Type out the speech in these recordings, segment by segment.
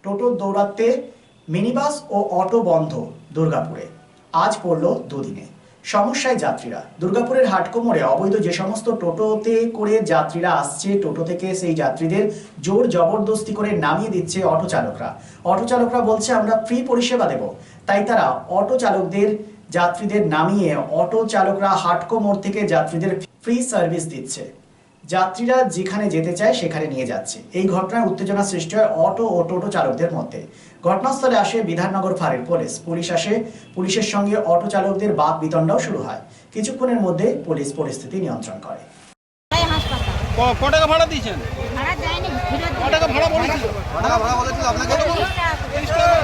টোটো দৌড়াতে মিনিবাস ও অটো বন্ধ দুর্গাপুরে। আজ পড়ল দুদিনে। সমস্যায় যাত্রীরা। দুর্গাপুরের হাটকোমরে অবৈধ যে সমস্ত টোটোতে করে যাত্রীরা আসছে, টোটো থেকে সেই যাত্রীদের জোর জবরদস্তি করে নামিয়ে দিচ্ছে অটো চালকরা। অটো চালকরা বলছে আমরা ফ্রি পরিষেবা দেব, তাই তারা অটো চালকদের যাত্রীদের নামিয়ে অটো চালকরা হাটকোমর থেকে যাত্রীদের ফ্রি সার্ভিস দিচ্ছে। যাত্রীরা যেখানে যেতে চায় সেখানে নিয়ে যাচ্ছে। এই ঘটনায় উত্তেজনা সৃষ্টি হয় অটো ও টোটো চালকদের মধ্যে। ঘটনাস্থলে আসে বিধাননগর ফাঁড়ির পুলিশ আসে। পুলিশের সঙ্গে অটো চালকদের বাক বিতণ্ডাও শুরু হয়। কিছুক্ষণের মধ্যে পুলিশ পরিস্থিতি নিয়ন্ত্রণ করে। কত টাকা ভাড়া দিয়েছেন? ভাড়া দেয়নি। কত টাকা ভাড়া বলেছিল? কত টাকা ভাড়া বলেছিল আপনাকে? 30 টাকা।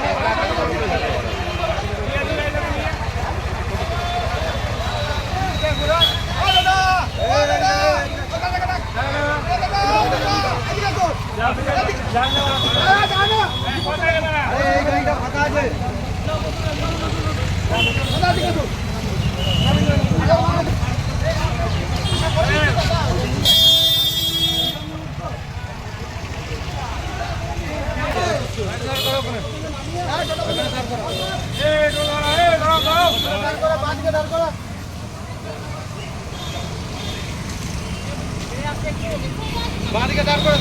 বাঁদিকে দাঁড় করে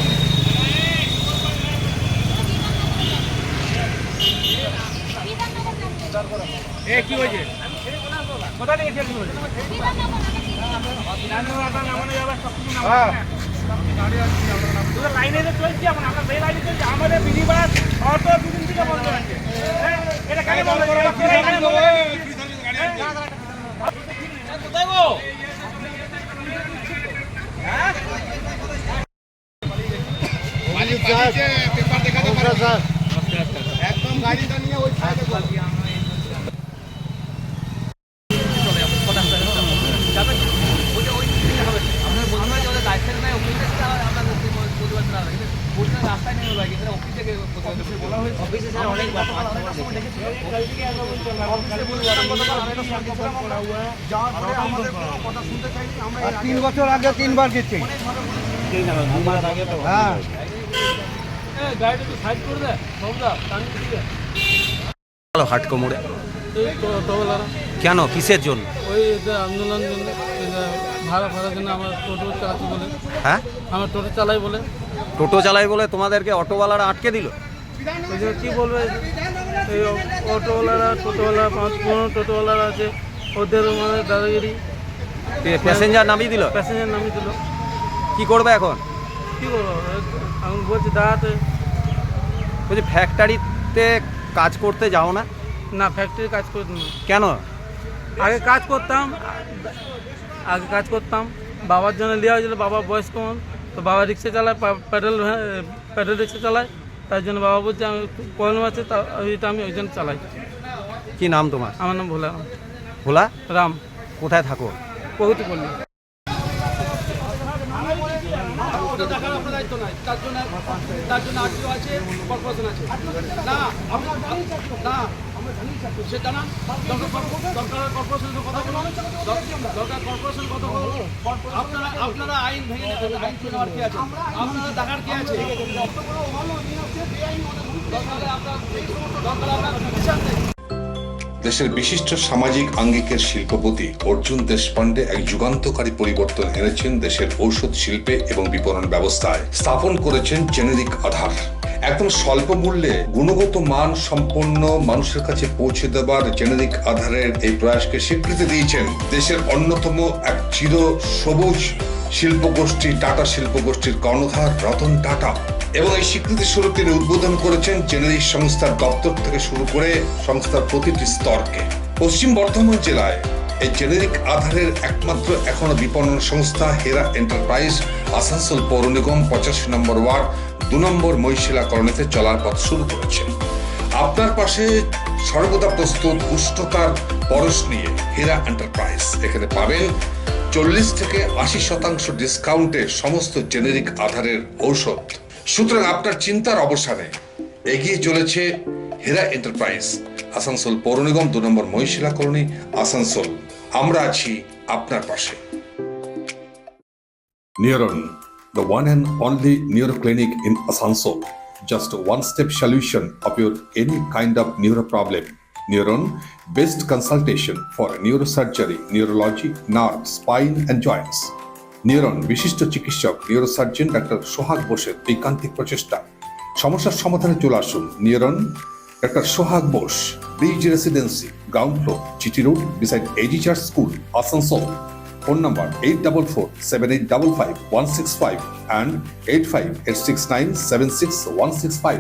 কি হয়েছে? কোথা থেকে খেলতে বলে? লাইনে চলছি, আমরা সেই লাইনে চলছি। আমাদের মিনিবাস অটো দুদিন থেকে বন্ধ আছে। এটা কেন বন্ধ করে? কোথায় গো? পেপার দেখাতে পারো স্যার। একদম গাড়িটা নিয়ে ওই সাইডে আর 3 বছর আগে 3 বার গেছি। হ্যাঁ, হাটকোমরে কেন, কিসের জন্য? ওই আন্দোলন জন্য, ভাড়া জন্য আমার টোটো চালাতে বলে। হ্যাঁ, আমার টোটো চালাই বলে। টোটো চালাই বলে তোমাদেরকে অটোওয়ালারা আটকে দিল? ওই জন্য কী বলবে, এই অটোওয়ালারা, টোটোওয়ালা 5-15 টোটোওয়ালারা আছে, ওদের মানে দাদাগিরি। প্যাসেঞ্জার নামিয়ে দিল? প্যাসেঞ্জার নামিয়ে দিল। কি করবে এখন? কী করবো, আমি বলছি দাঁড়াতে। বলছি ফ্যাক্টরিতে কাজ করতে যাও না? না, ফ্যাক্টরি কাজ করতাম না। কেন? আগে কাজ করতাম, বাবার জন্য নেওয়া হয়েছিল। বাবা বয়স কম, তো বাবা রিক্সা চালায়, প্যাডেল রিক্সা চালায়। তার জন্য বাবা বলছে আমি প্রবলেম আছে, ওইটা আমি ওই জন্য চালাই। কি নাম তোমার? আমার নাম ভোলা ভোলা রাম। কোথায় থাকো? প্রগতি পল্লী। তার জন্য আরটিও আছে, কর্পোরেশন আছে। না সে জানান, দরকার কর্পোরেশনের কথা বলুন, দরকার কর্পোরেশনের কথা বলুন। আপনারা আইন ভেঙে নেবেন, আইন নেওয়ার কি আছে? আপনারা টাকার কি আছে? দেশের বিশিষ্ট সামাজিক আঙ্গিকের শিল্পপতি অর্জুন দেশপান্ডে এক যুগান্তকারী পরিবর্তন এনেছেন দেশের ঔষধ শিল্পে এবং বিপণন ব্যবস্থায়। স্থাপন করেছেন জেনেরিক আধার। একদম স্বল্প মূল্যে গুণগত মান সম্পন্ন মানুষের কাছে পৌঁছে দেবার জেনেরিক আধারের এই প্রয়াসকে স্বীকৃতি দিয়েছেন দেশের অন্যতম এক চির সবুজ শিল্পগোষ্ঠী, টাটা শিল্পগোষ্ঠীর কর্ণধার রতন টাটা। এবং এই স্বীকৃতি স্বরূপ তিনি উদ্বোধন করেছেন জেনেরিক সংস্থার দপ্তর থেকে শুরু করে সংস্থার প্রতিটি স্তরকে। পশ্চিম বর্ধমান জেলায় এই জেনেরিক আধারের একমাত্র এখনো বিপণন সংস্থা হেরা এন্টারপ্রাইজ আসানসোল পৌর নিগম 85 নম্বর ওয়ার্ড 2 নম্বর মহিশিলা কলোনিতে চলার পথ শুরু করেছে। আপনার পাশে সর্বদা প্রস্তুত উষ্ণতার পরশ নিয়ে হেরা এন্টারপ্রাইজ। এখানে পাবেন 40 থেকে 80% ডিসকাউন্টে সমস্ত জেনেরিক আধারের ঔষধ। সুতরাং আপনার চিন্তার অবসানে এগিয়ে চলেছে হেরা এন্টারপ্রাইজ, আসানসোল পৌর নিগম 2 নম্বর মহিশিলা কলোনি, আসানসোল। আমরা আছি আপনার পাশে। Neuron, the one and only neuro clinic in Asansol. just a one-step solution of your any kind of neuro problem. Neuron best consultation for neurosurgery, neurology, nerve, spine and joints. Neuron বিশিষ্ট চিকিৎসক neurosurgeon doctor সোহাগ বোসের ঐকান্তিক প্রচেষ্টা সমস্যার সমাধানে চলে আসুন neuron doctor Sohag Bose, bridge residency, ground floor, GT road, beside AG church school, Asansol. Phone number 8447855165 and 8586976165.